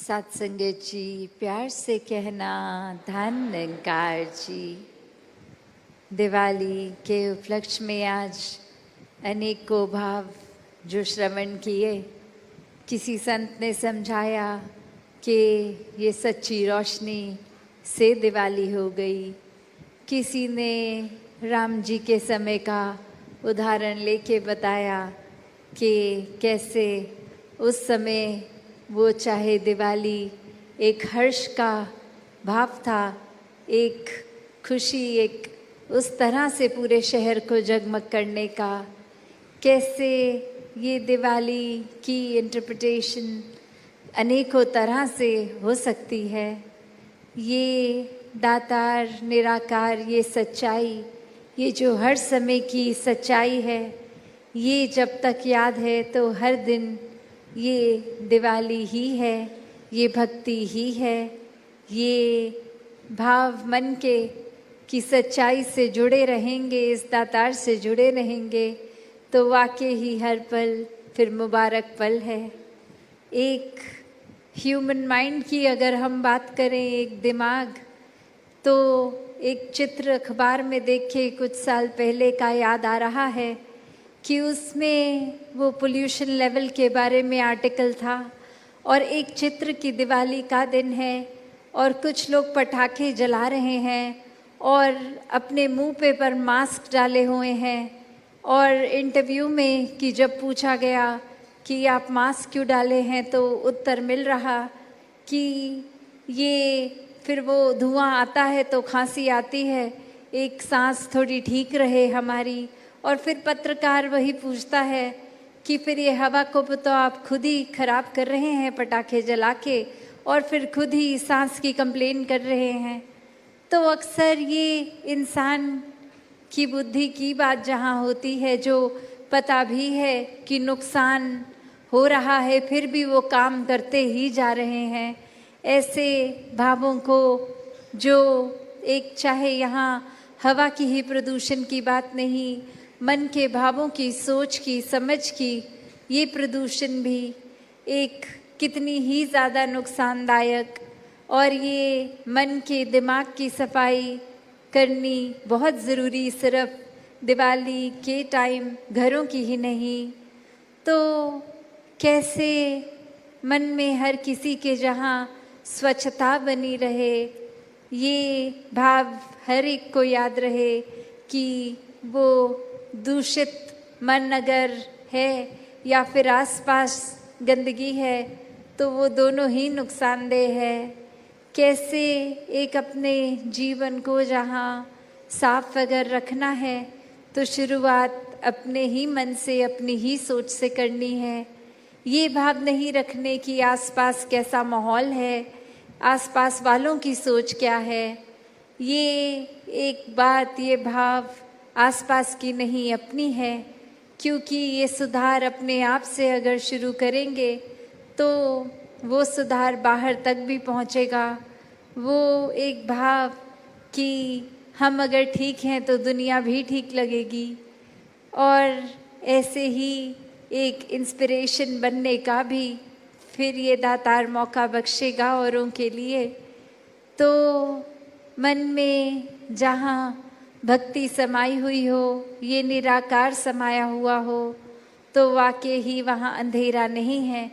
सत्संगत जी, प्यार से कहना धन निरंकार जी। दिवाली के उपलक्ष्य में आज अनेकों भाव जो श्रवण किए। किसी संत ने समझाया कि ये सच्ची रोशनी से दिवाली हो गई। किसी ने राम जी के समय का उदाहरण लेके बताया कि कैसे उस समय वो चाहे दिवाली एक हर्ष का भाव था, एक खुशी, एक उस तरह से पूरे शहर को जगमग करने का। कैसे ये दिवाली की इंटरप्रिटेशन अनेकों तरह से हो सकती है। ये दातार निराकार, ये सच्चाई, ये जो हर समय की सच्चाई है, ये जब तक याद है तो हर दिन ये दिवाली ही है, ये भक्ति ही है। ये भाव मन के कि सच्चाई से जुड़े रहेंगे, इस दातार से जुड़े रहेंगे तो वाकई ही हर पल फिर मुबारक पल है। एक ह्यूमन माइंड की अगर हम बात करें, एक दिमाग, तो एक चित्र अखबार में देखे कुछ साल पहले का याद आ रहा है कि उसमें वो पोल्यूशन लेवल के बारे में आर्टिकल था और एक चित्र की दिवाली का दिन है और कुछ लोग पटाखे जला रहे हैं और अपने मुंह पे पर मास्क डाले हुए हैं। और इंटरव्यू में कि जब पूछा गया कि आप मास्क क्यों डाले हैं तो उत्तर मिल रहा कि ये फिर वो धुआं आता है तो खांसी आती है, एक सांस थोड़ी ठीक रहे हमारी। और फिर पत्रकार वही पूछता है कि फिर ये हवा को तो आप खुद ही खराब कर रहे हैं पटाखे जला के, और फिर खुद ही सांस की कंप्लेन कर रहे हैं। तो अक्सर ये इंसान की बुद्धि की बात जहाँ होती है, जो पता भी है कि नुकसान हो रहा है फिर भी वो काम करते ही जा रहे हैं। ऐसे भावों को जो एक, चाहे यहाँ हवा की ही प्रदूषण की बात नहीं, मन के भावों की, सोच की, समझ की ये प्रदूषण भी एक कितनी ही ज़्यादा नुकसानदायक। और ये मन के दिमाग की सफाई करनी बहुत ज़रूरी, सिर्फ दिवाली के टाइम घरों की ही नहीं। तो कैसे मन में हर किसी के जहाँ स्वच्छता बनी रहे, ये भाव हर एक को याद रहे कि वो दूषित मन अगर है या फिर आसपास गंदगी है तो वो दोनों ही नुकसानदेह है। कैसे एक अपने जीवन को जहाँ साफ अगर रखना है तो शुरुआत अपने ही मन से, अपनी ही सोच से करनी है। ये भाव नहीं रखने की आसपास कैसा माहौल है, आसपास वालों की सोच क्या है। ये एक बात, ये भाव आसपास की नहीं, अपनी है। क्योंकि ये सुधार अपने आप से अगर शुरू करेंगे तो वो सुधार बाहर तक भी पहुँचेगा। वो एक भाव कि हम अगर ठीक हैं तो दुनिया भी ठीक लगेगी। और ऐसे ही एक इंस्पिरेशन बनने का भी फिर ये दातार मौका बख्शेगा औरों के लिए। तो मन में जहाँ भक्ति समाई हुई हो, ये निराकार समाया हुआ हो, तो वाकई ही वहाँ अंधेरा नहीं है,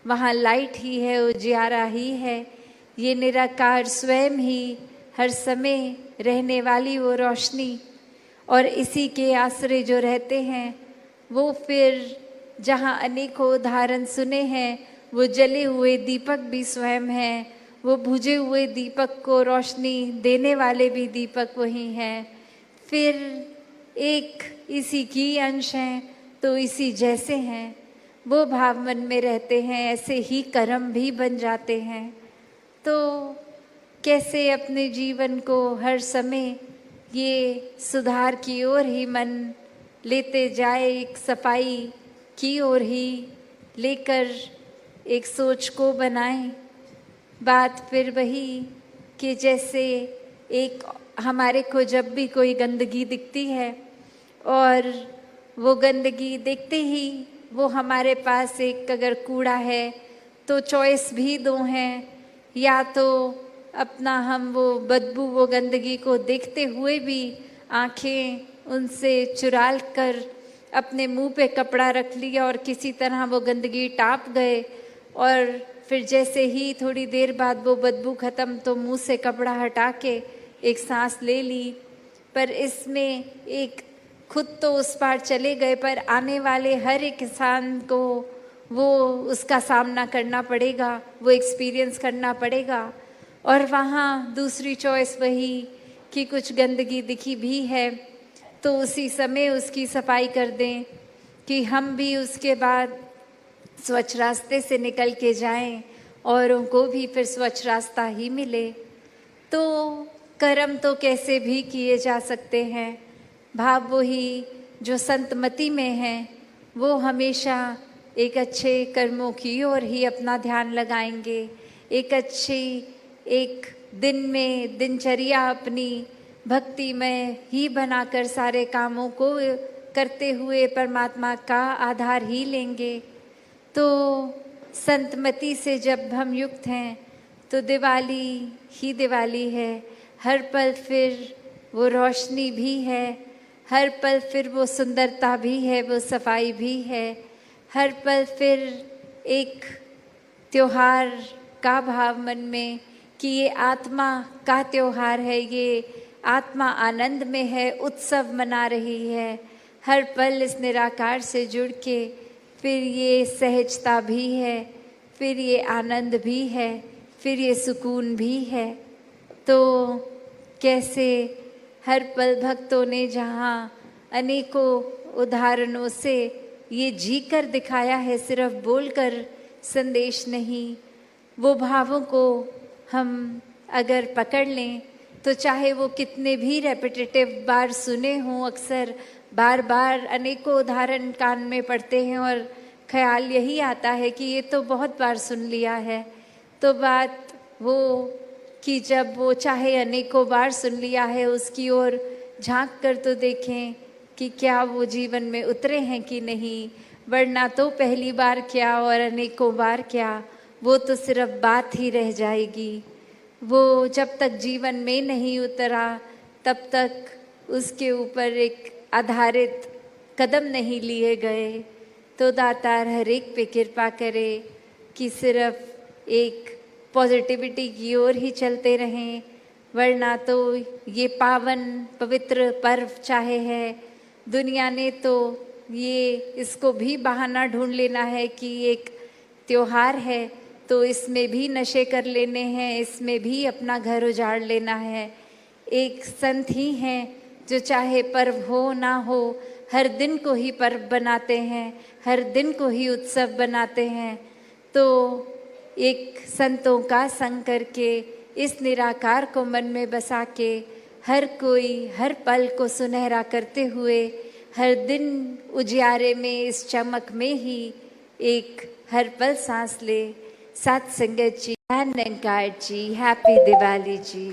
वहाँ लाइट ही है, उजियारा ही है। ये निराकार स्वयं ही हर समय रहने वाली वो रोशनी, और इसी के आश्रय जो रहते हैं वो फिर जहाँ अनेकों उदाहरण सुने हैं, वो जले हुए दीपक भी स्वयं हैं, वो बुझे हुए दीपक को रोशनी देने वाले भी दीपक वही हैं। फिर एक इसी की अंश हैं तो इसी जैसे हैं, वो भाव मन में रहते हैं, ऐसे ही कर्म भी बन जाते हैं। तो कैसे अपने जीवन को हर समय ये सुधार की ओर ही मन लेते जाए, एक सफाई की ओर ही लेकर एक सोच को बनाएं। बात फिर वही कि जैसे एक हमारे को जब भी कोई गंदगी दिखती है और वो गंदगी देखते ही वो हमारे पास एक अगर कूड़ा है तो चॉइस भी दो हैं, या तो अपना हम वो बदबू, वो गंदगी को देखते हुए भी आंखें उनसे चुरा कर अपने मुंह पे कपड़ा रख लिया और किसी तरह वो गंदगी टाप गए, और फिर जैसे ही थोड़ी देर बाद वो बदबू ख़त्म तो मुंह से कपड़ा हटा के एक सांस ले ली। पर इसमें एक खुद तो उस पार चले गए, पर आने वाले हर एक इंसान को वो उसका सामना करना पड़ेगा, वो एक्सपीरियंस करना पड़ेगा। और वहाँ दूसरी चॉइस वही कि कुछ गंदगी दिखी भी है तो उसी समय उसकी सफाई कर दें, कि हम भी उसके बाद स्वच्छ रास्ते से निकल के जाएं, औरों को भी फिर स्वच्छ रास्ता ही मिले। तो कर्म तो कैसे भी किए जा सकते हैं, भाव वही जो संतमति में हैं, वो हमेशा एक अच्छे कर्मों की ओर ही अपना ध्यान लगाएंगे। एक अच्छी एक दिन में दिनचर्या अपनी भक्ति में ही बनाकर सारे कामों को करते हुए परमात्मा का आधार ही लेंगे। तो संतमति से जब हम युक्त हैं तो दिवाली ही दिवाली है, हर पल फिर वो रोशनी भी है, हर पल फिर वो सुंदरता भी है, वो सफाई भी है, हर पल फिर एक त्योहार का भाव मन में कि ये आत्मा का त्योहार है, ये आत्मा आनंद में है, उत्सव मना रही है। हर पल इस निराकार से जुड़ के फिर ये सहजता भी है, फिर ये आनंद भी है, फिर ये सुकून भी है। तो कैसे हर पल भक्तों ने जहाँ अनेकों उदाहरणों से ये जी कर दिखाया है, सिर्फ बोलकर संदेश नहीं, वो भावों को हम अगर पकड़ लें तो चाहे वो कितने भी रेपिटेटिव बार सुने हों, अक्सर बार बार अनेकों उदाहरण कान में पड़ते हैं और ख्याल यही आता है कि ये तो बहुत बार सुन लिया है। तो बात वो कि जब वो चाहे अनेकों बार सुन लिया है, उसकी ओर झांक कर तो देखें कि क्या वो जीवन में उतरे हैं कि नहीं, वरना तो पहली बार क्या और अनेकों बार क्या, वो तो सिर्फ बात ही रह जाएगी। वो जब तक जीवन में नहीं उतरा तब तक उसके ऊपर एक आधारित कदम नहीं लिए गए। तो दातार हर एक पे कृपा करे कि सिर्फ एक पॉजिटिविटी की ओर ही चलते रहें, वरना तो ये पावन पवित्र पर्व चाहे है, दुनिया ने तो ये इसको भी बहाना ढूंढ लेना है कि एक त्योहार है तो इसमें भी नशे कर लेने हैं, इसमें भी अपना घर उजाड़ लेना है। एक संत ही हैं जो चाहे पर्व हो ना हो, हर दिन को ही पर्व बनाते हैं, हर दिन को ही उत्सव बनाते हैं। तो एक संतों का संग करके इस निराकार को मन में बसा के हर कोई हर पल को सुनहरा करते हुए, हर दिन उजियारे में इस चमक में ही एक हर पल सांस ले। सत्संगत जी, निरंकार जी, हैप्पी दिवाली जी।